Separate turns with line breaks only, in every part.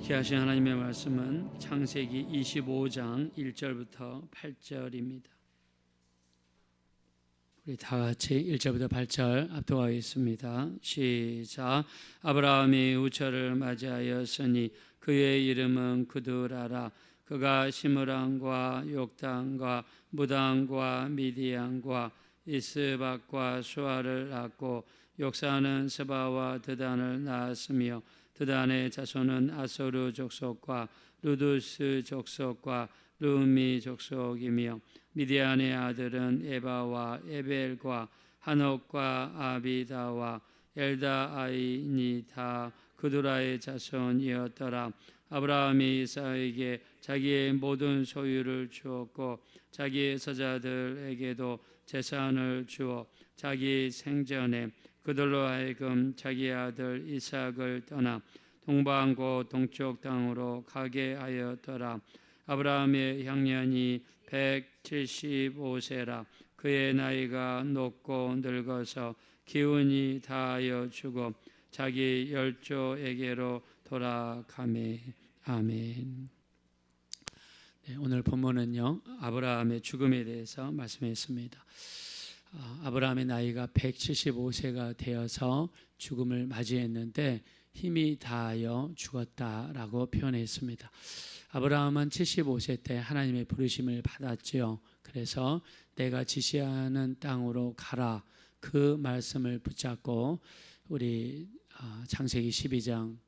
귀하신 하나님의 말씀은 창세기 25장 1절부터 8절입니다. 우리 다 같이 1절부터 8절 압도하겠습니다. 시작. 아브라함이 우처를 맞이하였으니 그의 이름은 그두라라. 그가 시므랑과 욕단과 무당과 미디안과 이스박과 수아를 낳고 욕사는 스바와 드단을 낳았으며 드단의 자손은 아소르 족속과 루두스 족속과 르미 족속이며 미디안의 아들은 에바와 에벨과 한옥과 아비다와 엘다아이니 다 그두라의 자손이었더라. 아브라함이 이삭에게 자기의 모든 소유를 주었고 자기의 서자들에게도 재산을 주어 자기 생전에 그들로 하여금 자기 아들 이삭을 떠나 동방고 동쪽 땅으로 가게 하였더라. 아브라함의 향년이 175세라. 그의 나이가 높고 늙어서 기운이 다하여 죽어 자기 열조에게로 돌아가매. 아멘. 네, 오늘 본문은요 아브라함의 죽음에 대해서 말씀했습니다. 아브라함의 나이가 175세가 되어서 죽음을 맞이했는데 힘이 다하여 죽었다라고 표현했습니다. 아브라함은 75세 때 하나님의 부르심을 받았지요. 그래서 내가 지시하는 땅으로 가라 그 말씀을 붙잡고 우리 창세기 12장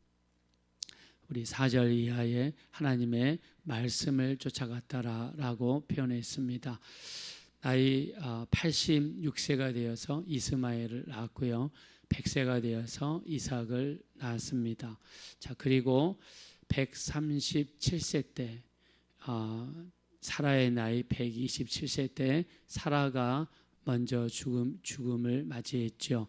우리 4절 이하에 하나님의 말씀을 쫓아갔다라고 표현했습니다. 나이 86세가 되어서 이스마엘을 낳았고요. 100세가 되어서 이삭을 낳았습니다. 자, 그리고 137세 때 사라의 나이 127세 때 사라가 먼저 죽음을 맞이했죠.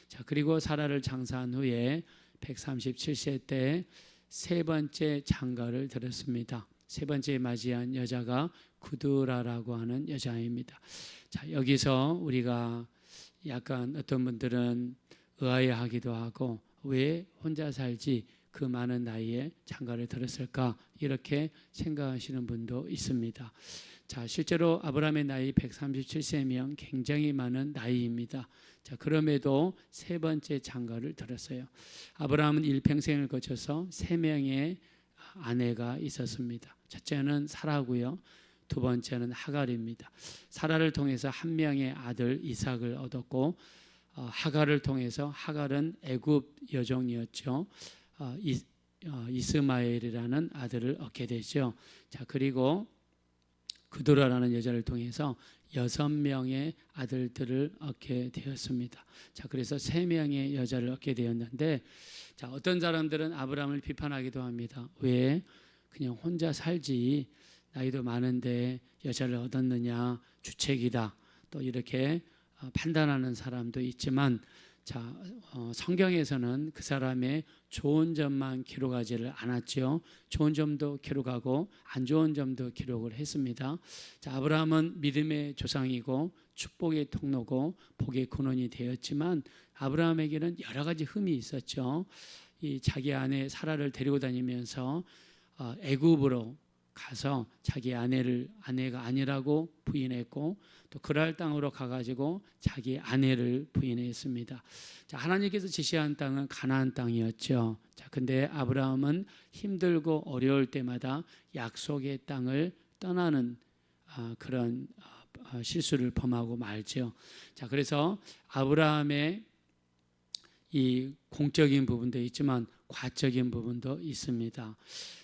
자, 그리고 사라를 장사한 후에 137세 때 세 번째 장가를 들었습니다. 세 번째 맞이한 여자가 구두라라고 하는 여자입니다. 자, 여기서 우리가 약간 어떤 분들은 의아해하기도 하고 왜 혼자 살지 그 많은 나이에 장가를 들었을까 이렇게 생각하시는 분도 있습니다. 자, 실제로 아브라함의 나이 137세면 굉장히 많은 나이입니다. 자, 그럼에도 세 번째 장가를 들었어요. 아브라함은 일평생을 거쳐서 세 명의 아내가 있었습니다. 첫째는 사라고요. 두 번째는 하갈입니다. 사라를 통해서 한 명의 아들 이삭을 얻었고 하갈을 통해서 하갈은 애굽 여종이었죠. 이스마엘이라는 아들을 얻게 되죠. 자, 그리고 그두라라는 여자를 통해서 6명의 아들들을 얻게 되었습니다. 자, 그래서 3명의 여자를 얻게 되었는데, 자, 어떤 사람들은 아브라함을 비판하기도 합니다. 왜 그냥 혼자 살지 나이도 많은데 여자를 얻었느냐, 주책이다. 또 이렇게 판단하는 사람도 있지만, 자, 성경에서는 그 사람의 좋은 점만 기록하지를 않았죠. 좋은 점도 기록하고 안 좋은 점도 기록을 했습니다. 자, 아브라함은 믿음의 조상이고 축복의 통로고 복의 근원이 되었지만 아브라함에게는 여러 가지 흠이 있었죠. 이 자기 아내 사라를 데리고 다니면서 애굽으로 가서 자기 아내가 아니라고 부인했고 또 그랄 땅으로 가가지고 자기 아내를 부인했습니다. 자, 하나님께서 지시한 땅은 가나안 땅이었죠. 자, 근데 아브라함은 힘들고 어려울 때마다 약속의 땅을 떠나는 그런 실수를 범하고 말죠. 자, 그래서 아브라함의 이 공적인 부분도 있지만 과적인 부분도 있습니다.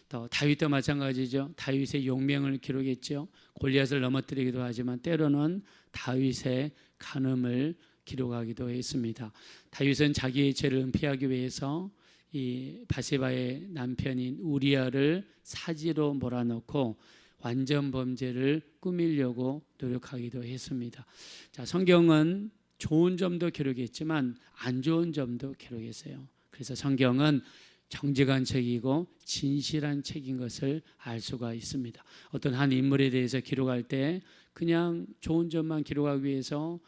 또 다윗도 마찬가지죠. 다윗의 용맹을 기록했죠. 골리앗을 넘어뜨리기도 하지만 때로는 다윗의 간음을 기록하기도 했습니다. 다윗은 자기의 죄를 은폐하기 위해서 이 바세바의 남편인 우리아를 사지로 몰아넣고 완전 범죄를 꾸미려고 노력하기도 했습니다. 자, 성경은 좋은 점도 기록했지만 안 좋은 점도 기록했어요. 그래서 성경은 정직한 책이고 진실한 책인 것을 알 수가 있습니다. 어떤 한 인물에 대해서 기록할 때 그냥 좋은 점만 기록하기 위해서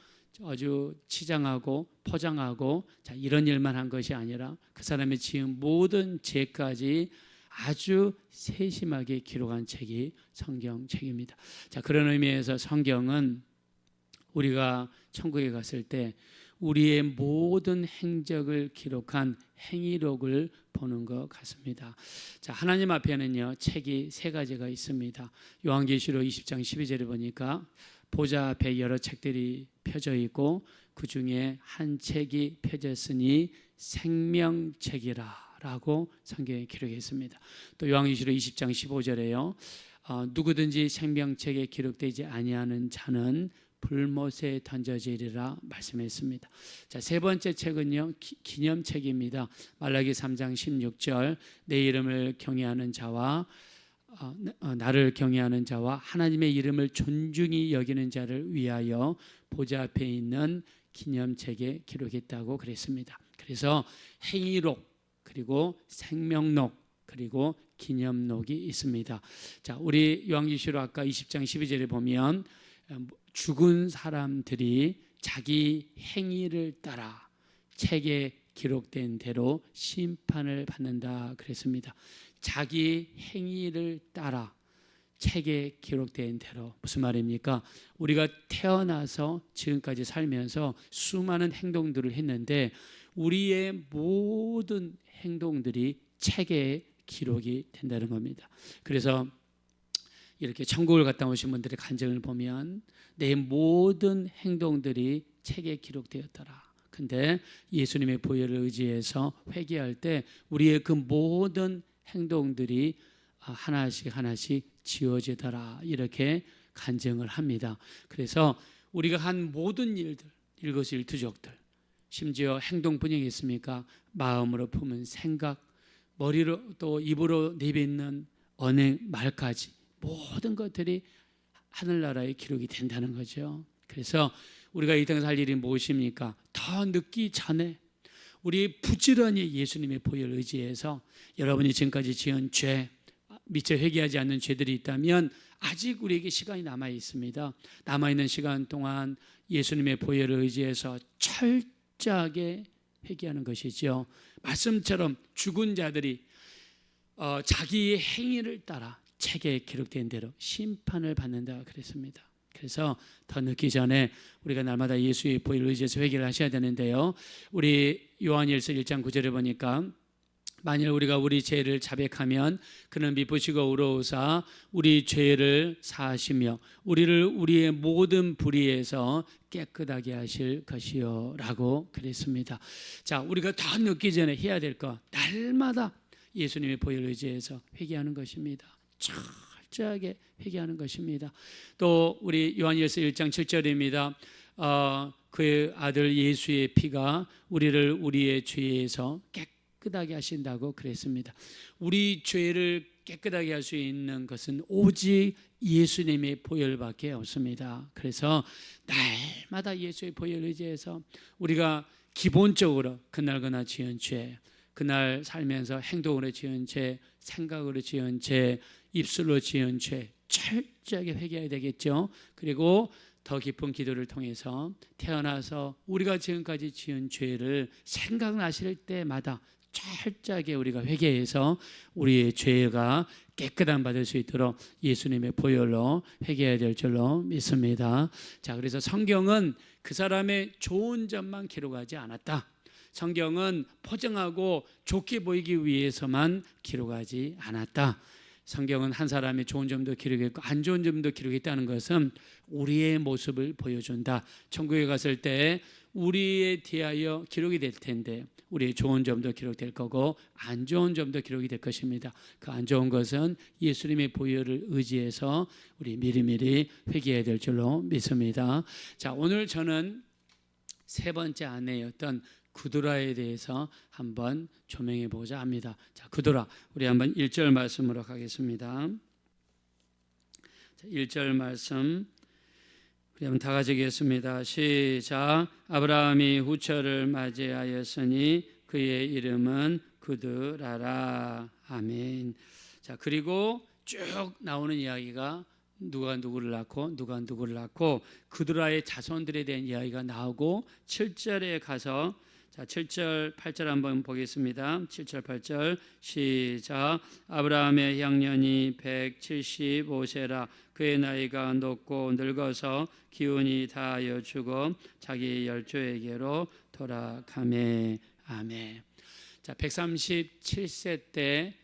아주 치장하고 포장하고 자, 이런 일만 한 것이 아니라 그 사람이 지은 모든 죄까지 아주 세심하게 기록한 책이 성경책입니다. 자, 그런 의미에서 성경은 우리가 천국에 갔을 때 우리의 모든 행적을 기록한 행위록을 보는 것 같습니다. 자, 하나님 앞에는요 책이 세 가지가 있습니다. 요한계시록 20장 12절에 보니까 보좌 앞에 여러 책들이 펴져 있고 그 중에 한 책이 펴졌으니 생명책이라 라고 성경에 기록해 있습니다. 또 요한계시록 20장 15절에요 누구든지 생명책에 기록되지 아니하는 자는 불못에 던져지리라 말씀했습니다. 자, 세 번째 책은요 기념책입니다. 말라기 3장 16절 내 이름을 경외하는 자와 나를 경외하는 자와 하나님의 이름을 존중히 여기는 자를 위하여 보좌 앞에 있는 기념책에 기록했다고 그랬습니다. 그래서 행위록 그리고 생명록 그리고 기념록이 있습니다. 자, 우리 요한계시록 아까 20장 12절에 보면 죽은 사람들이 자기 행위를 따라 책에 기록된 대로 심판을 받는다 그랬습니다. 자기 행위를 따라 책에 기록된 대로 무슨 말입니까? 우리가 태어나서 지금까지 살면서 수많은 행동들을 했는데 우리의 모든 행동들이 책에 기록이 된다는 겁니다. 그래서 이렇게 천국을 갔다 오신 분들의 간증을 보면 내 모든 행동들이 책에 기록되었더라. 근데 예수님의 보혈을 의지해서 회개할 때 우리의 그 모든 행동들이 하나씩 하나씩 지워지더라. 이렇게 간증을 합니다. 그래서 우리가 한 모든 일들, 일거수일투족들, 심지어 행동뿐이겠습니까? 마음으로 품은 생각, 머리로 또 입으로 내뱉는 언행, 말까지 모든 것들이 하늘나라에 기록이 된다는 거죠. 그래서 우리가 이 땅에 살 일이 무엇입니까? 더 늦기 전에 우리 부지런히 예수님의 보혈을 의지해서 여러분이 지금까지 지은 죄, 미처 회개하지 않는 죄들이 있다면 아직 우리에게 시간이 남아 있습니다. 남아있는 시간 동안 예수님의 보혈을 의지해서 철저하게 회개하는 것이죠. 말씀처럼 죽은 자들이 자기의 행위를 따라 책에 기록된 대로 심판을 받는다 그랬습니다. 그래서 더 늦기 전에 우리가 날마다 예수의 보혈을 의지해서 회개를 하셔야 되는데요. 우리 요한일서 1장 9절에 보니까 만일 우리가 우리 죄를 자백하면 그는 미쁘시고 의로우사 우리 죄를 사하시며 우리를 우리의 모든 불의에서 깨끗하게 하실 것이요 라고 그랬습니다. 자, 우리가 더 늦기 전에 해야 될 것 날마다 예수님의 보혈을 의지해서 회개하는 것입니다. 철저하게 회개하는 것입니다. 또 우리 요한일서 1장 7절입니다. 그의 아들 예수의 피가 우리를 우리의 죄에서 깨끗하게 하신다고 그랬습니다. 우리 죄를 깨끗하게 할 수 있는 것은 오직 예수님의 보혈밖에 없습니다. 그래서 날마다 예수의 보혈을 의지해서 우리가 기본적으로 그날그날 지은 죄, 그날 살면서 행동으로 지은 죄, 생각으로 지은 죄, 입술로 지은 죄 철저하게 회개해야 되겠죠. 그리고 더 깊은 기도를 통해서 태어나서 우리가 지금까지 지은 죄를 생각나실 때마다 철저하게 우리가 회개해서 우리의 죄가 깨끗함 받을 수 있도록 예수님의 보혈로 회개해야 될 줄로 믿습니다. 자, 그래서 성경은 그 사람의 좋은 점만 기록하지 않았다. 성경은 포장하고 좋게 보이기 위해서만 기록하지 않았다. 성경은 한 사람의 좋은 점도 기록했고 안 좋은 점도 기록했다는 것은 우리의 모습을 보여준다. 천국에 갔을 때 우리에 대하여 기록이 될 텐데 우리의 좋은 점도 기록될 거고 안 좋은 점도 기록이 될 것입니다. 그 안 좋은 것은 예수님의 보혈을 의지해서 우리 미리미리 회개해야 될 줄로 믿습니다. 자, 오늘 저는 세 번째 아내였던 구두라에 대해서 한번 조명해 보고자 합니다. 자, 구두라, 우리 한번 1절 말씀으로 가겠습니다. 자, 1절 말씀 우리 한번 다 같이 읽겠습니다. 시작. 아브라함이 후처를 맞이하였으니 그의 이름은 구두라라. 아멘. 자, 그리고 쭉 나오는 이야기가 누가 누구를 낳고 누가 누구를 낳고 구두라의 자손들에 대한 이야기가 나오고 7절에 가서 자, 7절, 8절 한번 보겠습니다. 7절, 8절 시작. 아브라함의 향년이 175세라. 그의 나이가 높고 늙어서 기운이 다하여 죽어 자기 열조에게로 돌아가매. 아멘. 자, 137세 때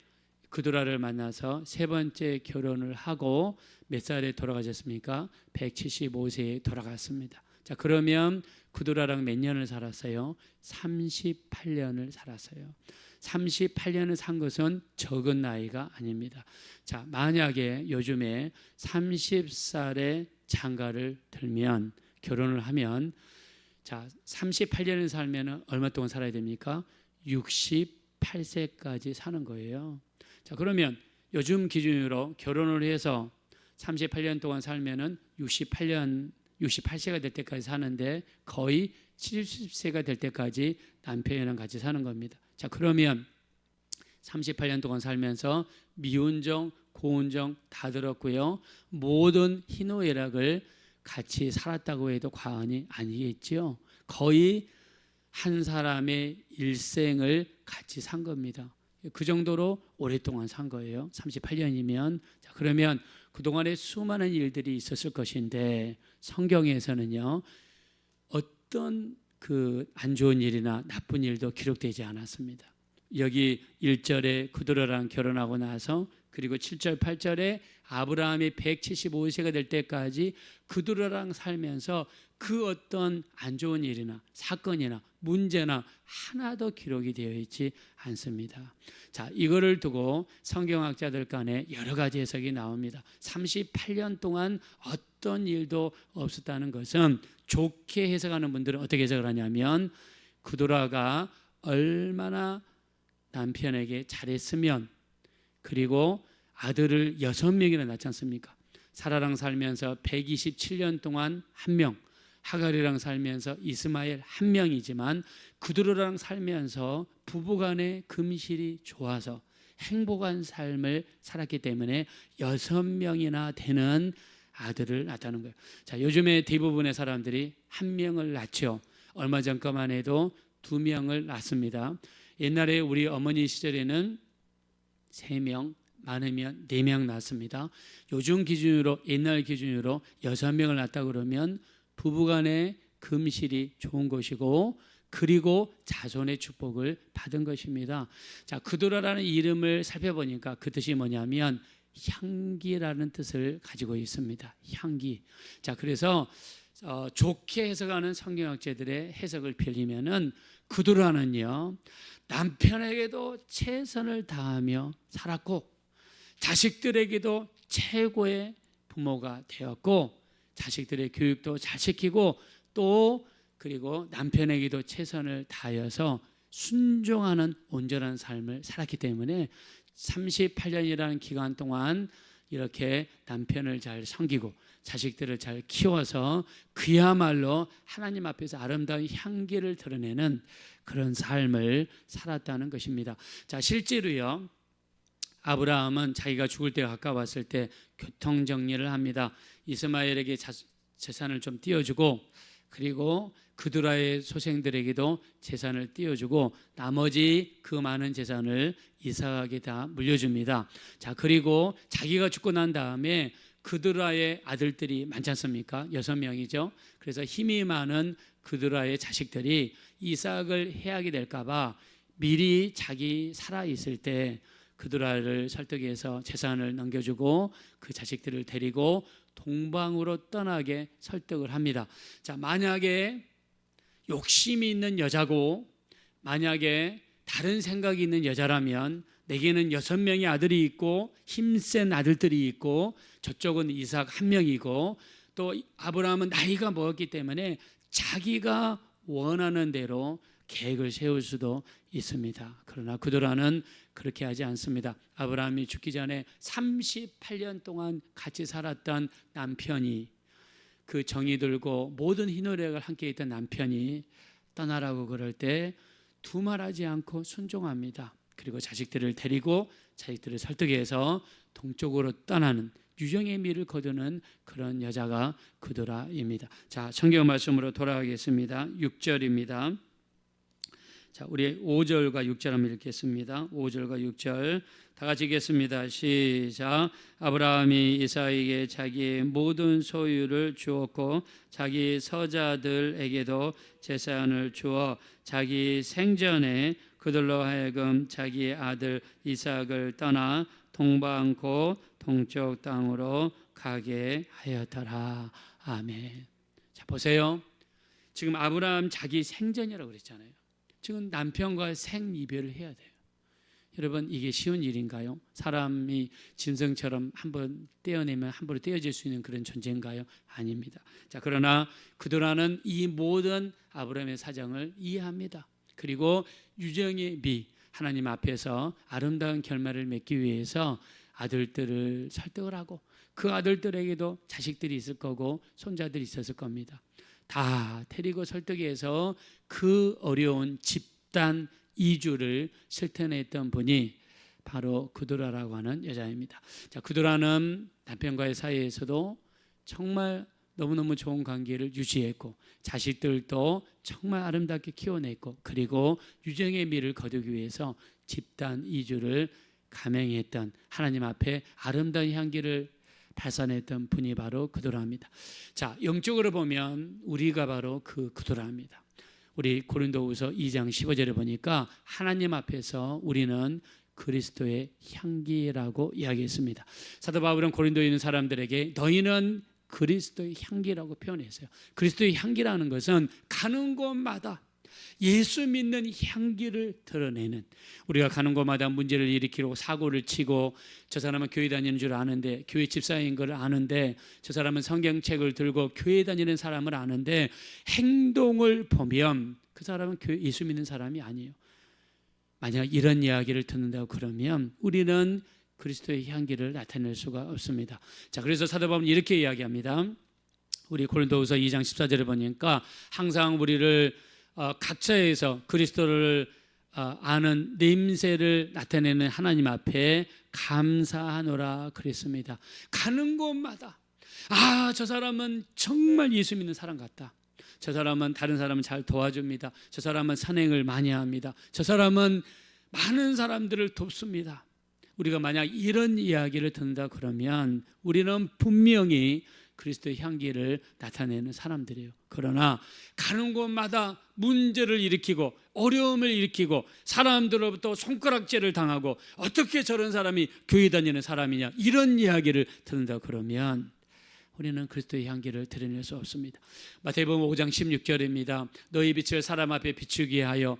그두라를 만나서 세 번째 결혼을 하고 몇 살에 돌아가셨습니까? 175세에 돌아갔습니다. 자, 그러면 그두라랑 몇 년을 살았어요? 38년을 살았어요. 38년을 산 것은 적은 나이가 아닙니다. 자, 만약에 요즘에 30살에 장가를 들면, 결혼을 하면, 자, 38년을 살면 얼마 동안 살아야 됩니까? 68세까지 사는 거예요. 자, 그러면 요즘 기준으로 결혼을 해서 38년 동안 살면은 68세가 될 때까지 사는데 거의 70세가 될 때까지 남편이랑 같이 사는 겁니다. 자, 그러면 38년 동안 살면서 미운정, 고운정 다 들었고요. 모든 희노애락을 같이 살았다고 해도 과언이 아니겠죠. 거의 한 사람의 일생을 같이 산 겁니다. 그 정도로 오랫동안 산 거예요. 38년이면. 자, 그러면 그동안에 수많은 일들이 있었을 것인데 성경에서는요, 어떤 그 안 좋은 일이나 나쁜 일도 기록되지 않았습니다. 여기 1절에 그두라랑 결혼하고 나서, 그리고 7절, 8절에 아브라함이 175세가 될 때까지 그두라랑 살면서 그 어떤 안 좋은 일이나 사건이나 문제나 하나도 기록이 되어 있지 않습니다. 자, 이거를 두고 성경학자들 간에 여러 가지 해석이 나옵니다. 38년 동안 어떤 일도 없었다는 것은, 좋게 해석하는 분들은 어떻게 해석을 하냐면, 그두라가 얼마나 남편에게 잘했으면, 그리고 아들을 6명이나 낳지 않습니까? 사라랑 살면서 127년 동안 1명, 하갈이랑 살면서 이스마엘 1명이지만 그두라랑 살면서 부부간의 금실이 좋아서 행복한 삶을 살았기 때문에 6명이나 되는 아들을 낳았다는 거예요. 자, 요즘에 대부분의 사람들이 1명을 낳죠. 얼마 전까만 해도 2명을 낳습니다. 옛날에 우리 어머니 시절에는 3명, 많으면 4명 낳습니다. 요즘 기준으로, 옛날 기준으로 6명을 낳았다 그러면 부부간의 금실이 좋은 것이고, 그리고 자손의 축복을 받은 것입니다. 자, 그두라라는 이름을 살펴보니까 그 뜻이 뭐냐면 향기라는 뜻을 가지고 있습니다. 향기. 자, 그래서 좋게 해석하는 성경학자들의 해석을 빌리면은 그두라는요, 남편에게도 최선을 다하며 살았고 자식들에게도 최고의 부모가 되었고, 자식들의 교육도 잘 시키고, 또 그리고 남편에게도 최선을 다하여서 순종하는 온전한 삶을 살았기 때문에 38년이라는 기간 동안 이렇게 남편을 잘 섬기고 자식들을 잘 키워서 그야말로 하나님 앞에서 아름다운 향기를 드러내는 그런 삶을 살았다는 것입니다. 자, 실제로요, 아브라함은 자기가 죽을 때가 가까웠을 때 교통정리를 합니다. 이스마엘에게 재산을 좀 띄워주고, 그리고 그두라의 소생들에게도 재산을 띄워주고, 나머지 그 많은 재산을 이삭에게 다 물려줍니다. 자, 그리고 자기가 죽고 난 다음에 그두라의 아들들이 많지 않습니까? 6명이죠. 그래서 힘이 많은 그두라의 자식들이 이삭을 해하게 될까 봐 미리 자기 살아있을 때 그두라를 설득해서 재산을 넘겨주고 그 자식들을 데리고 동방으로 떠나게 설득을 합니다. 자, 만약에 욕심이 있는 여자고, 만약에 다른 생각이 있는 여자라면, 내게는 6명의 아들이 있고 힘센 아들들이 있고 저쪽은 이삭 1명이고, 또 아브라함은 나이가 먹었기 때문에 자기가 원하는 대로 계획을 세울 수도 있습니다. 그러나 그두라는 그렇게 하지 않습니다. 아브라함이 죽기 전에 38년 동안 같이 살았던 남편이, 그 정이 들고 모든 희노애락을 함께 있던 남편이 떠나라고 그럴 때 두말하지 않고 순종합니다. 그리고 자식들을 데리고 자식들을 설득해서 동쪽으로 떠나는, 유정의 미를 거두는 그런 여자가 그두라입니다. 자, 성경 말씀으로 돌아가겠습니다. 6절입니다. 자, 우리 5절과 6절 한번 읽겠습니다. 5절과 6절 다 같이 읽겠습니다. 시작. 아브라함이 이삭에게 자기의 모든 소유를 주었고 자기 서자들에게도 제사장을 주어 자기 생전에 그들로 하여금 자기의 아들 이삭을 떠나 동방고 동쪽 땅으로 가게 하였더라. 아멘. 자, 보세요. 지금 아브라함 자기 생전이라고 그랬잖아요. 지금 남편과 생이별을 해야 돼요. 여러분, 이게 쉬운 일인가요? 사람이 짐승처럼 한번 떼어내면 함부로 떼어질 수 있는 그런 존재인가요? 아닙니다. 자, 그러나 그도라는 이 모든 아브라함의 사정을 이해합니다. 그리고 유정의 미, 하나님 앞에서 아름다운 결말을 맺기 위해서 아들들을 설득을 하고 그 아들들에게도 자식들이 있을 거고 손자들이 있었을 겁니다. 다 데리고 설득해서 그 어려운 집단 이주를 실천했던 분이 바로 그도라라고 하는 여자입니다. 자, 그도라는 남편과의 사이에서도 정말 너무너무 좋은 관계를 유지했고 자식들도 정말 아름답게 키워냈고 그리고 유정의 미를 거두기 위해서 집단 이주를 감행했던 하나님 앞에 아름다운 향기를 발산했던 분이 바로 그도라입니다. 자, 영적으로 보면 우리가 바로 그 그도라입니다. 우리 고린도후서 2장 15절에 보니까 하나님 앞에서 우리는 그리스도의 향기라고 이야기했습니다. 사도 바울은 고린도에 있는 사람들에게 너희는 그리스도의 향기라고 표현했어요. 그리스도의 향기라는 것은 가는 곳마다 예수 믿는 향기를 드러내는, 우리가 가는 곳마다 문제를 일으키고 사고를 치고 저 사람은 교회 다니는 줄 아는데, 교회 집사인 걸 아는데, 저 사람은 성경책을 들고 교회 다니는 사람을 아는데 행동을 보면 그 사람은 예수 믿는 사람이 아니에요. 만약 이런 이야기를 듣는다고 그러면 우리는 그리스도의 향기를 나타낼 수가 없습니다. 자, 그래서 사도 바울은 이렇게 이야기합니다. 우리 고린도후서 2장 14절에 보니까 항상 우리를 각자에서 그리스도를 아는 냄새를 나타내는 하나님 앞에 감사하노라 그랬습니다. 가는 곳마다 저 사람은 정말 예수 믿는 사람 같다. 저 사람은 다른 사람을 잘 도와줍니다. 저 사람은 선행을 많이 합니다. 저 사람은 많은 사람들을 돕습니다. 우리가 만약 이런 이야기를 듣는다 그러면 우리는 분명히 그리스도의 향기를 나타내는 사람들이에요. 그러나 가는 곳마다 문제를 일으키고 어려움을 일으키고 사람들로부터 손가락질을 당하고 어떻게 저런 사람이 교회 다니는 사람이냐, 이런 이야기를 듣는다 그러면 우리는 그리스도의 향기를 드러낼 수 없습니다. 마태복음 5장 16절입니다. 너희 빛을 사람 앞에 비추게 하여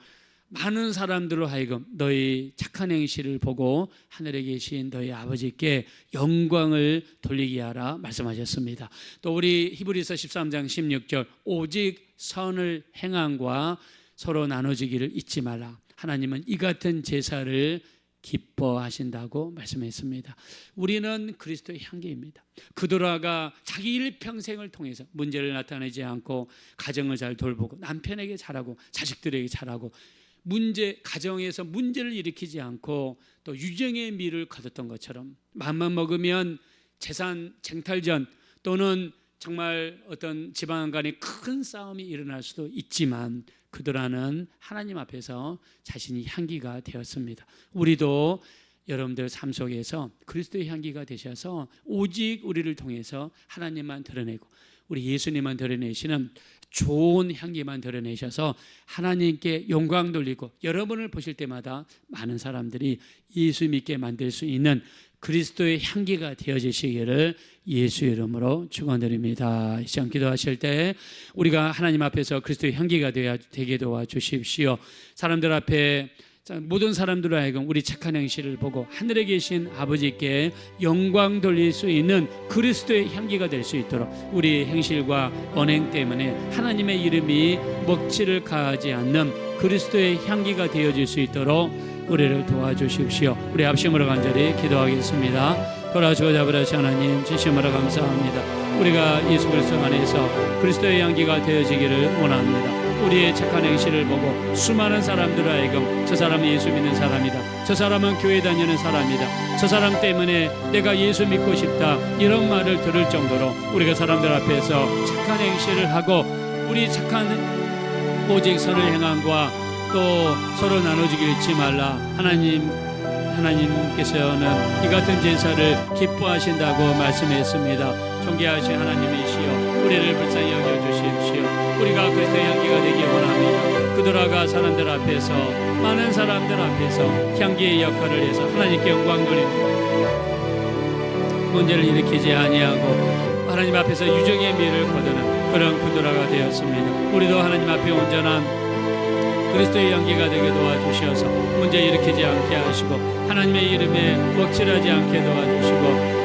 많은 사람들로 하여금 너희 착한 행실을 보고 하늘에 계신 너희 아버지께 영광을 돌리게 하라 말씀하셨습니다. 또 우리 히브리서 13장 16절 오직 선을 행함과 서로 나눠주기를 잊지 말라. 하나님은 이 같은 제사를 기뻐하신다고 말씀했습니다. 우리는 그리스도의 향기입니다. 그도라가 자기 일평생을 통해서 문제를 나타내지 않고 가정을 잘 돌보고 남편에게 잘하고 자식들에게 잘하고 가정에서 문제를 일으키지 않고 또 유정의 미를 거뒀던 것처럼 맘만 먹으면 재산 쟁탈전 또는 정말 어떤 집안 간의 큰 싸움이 일어날 수도 있지만 그도라는 하나님 앞에서 자신이 향기가 되었습니다. 우리도 여러분들 삶 속에서 그리스도의 향기가 되셔서 오직 우리를 통해서 하나님만 드러내고 우리 예수님만 드러내시는 좋은 향기만 드러내셔서 하나님께 영광 돌리고 여러분을 보실 때마다 많은 사람들이 예수 믿게 만들 수 있는 그리스도의 향기가 되어지시기를 예수 이름으로 축원드립니다. 이 시간 기도하실 때 우리가 하나님 앞에서 그리스도의 향기가 되게 도와주십시오. 사람들 앞에 모든 사람들로 하여금 우리 착한 행실을 보고 하늘에 계신 아버지께 영광 돌릴 수 있는 그리스도의 향기가 될 수 있도록 우리 행실과 언행 때문에 하나님의 이름이 먹칠을 가하지 않는 그리스도의 향기가 되어질 수 있도록 우리를 도와주십시오. 우리 합심으로 간절히 기도하겠습니다. 돌아주고 아버지 하나님 진심으로 감사합니다. 우리가 예수 그리스도 안에서 그리스도의 향기가 되어지기를 원합니다. 우리의 착한 행실을 보고 수많은 사람들을 하여금 저 사람은 예수 믿는 사람이다, 저 사람은 교회 다니는 사람이다, 저 사람 때문에 내가 예수 믿고 싶다, 이런 말을 들을 정도로 우리가 사람들 앞에서 착한 행실을 하고 우리 착한 오직 선을 행함과 또 또 서로 나눠주기를 잊지 말라. 하나님께서는 이 같은 제사를 기뻐하신다고 말씀했습니다. 존귀하신 하나님이시여, 우리를 불쌍히 여겨주십시오. 우리가 그리스도의 향기가 되기 원합니다. 그들아가 사람들 앞에서, 많은 사람들 앞에서 향기의 역할을 해서 하나님께 영광 돌리는 문제를 일으키지 아니하고 하나님 앞에서 유정의 미를 거두는 그런 그들아가 되었습니다. 우리도 하나님 앞에 온전한 그리스도의 향기가 되게 도와주셔서 문제 일으키지 않게 하시고 하나님의 이름에 먹칠하지 않게 도와주시고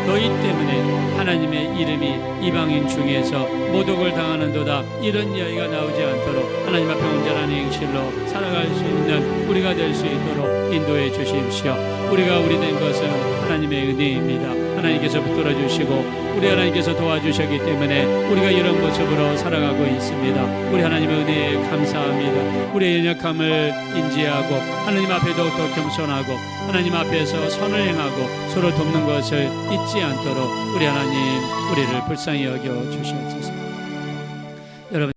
너희 때문에 하나님의 이름이 이방인 중에서 모독을 당하는도다 이런 이야기가 나오지 않도록 하나님 앞에 온전한 행실로 살아갈 수 있는 우리가 될 수 있도록 인도해 주십시오. 우리가 우리 된 것은 하나님의 은혜입니다. 하나님께서 붙들어 주시고 우리 하나님께서 도와주셨기 때문에 우리가 이런 모습으로 살아가고 있습니다. 우리 하나님의 은혜에 감사합니다. 우리의 연약함을 인지하고 하나님 앞에 더욱더 겸손하고 하나님 앞에서 선을 행하고 서로 돕는 것을 잊지 않도록 우리 하나님 우리를 불쌍히 여겨 주시옵소서. 여러분